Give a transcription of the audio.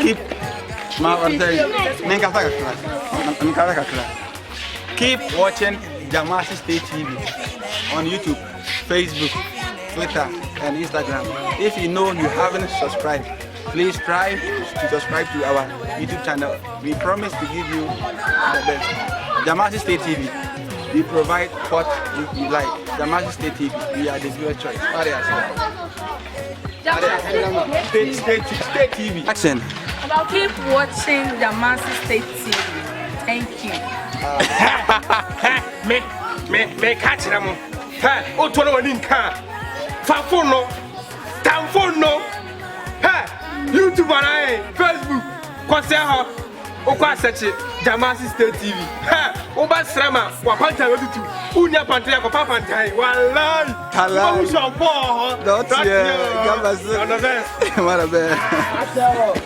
Keep Keep watching Jamasi State TV on YouTube, Facebook, Twitter, and Instagram. If you know you haven't subscribed, please try to subscribe to our YouTube channel. We promise to give you the best. Jamasi State TV. We provide what you like. Jamasi State TV. We are the viewer choice. State TV. Action. Keep watching Jamasi State TV. Thank you. Me catch them. Hey, oh, to no one in car. Phone no, phone no. Hey, YouTube and Facebook. Conseil, oh, quite such it. Jamasi State TV. Hey, oh, but Srama, what panta you do? Unya panta, what papa panta? Wallahi. Hello. Don't you? Jamasi. What a bear.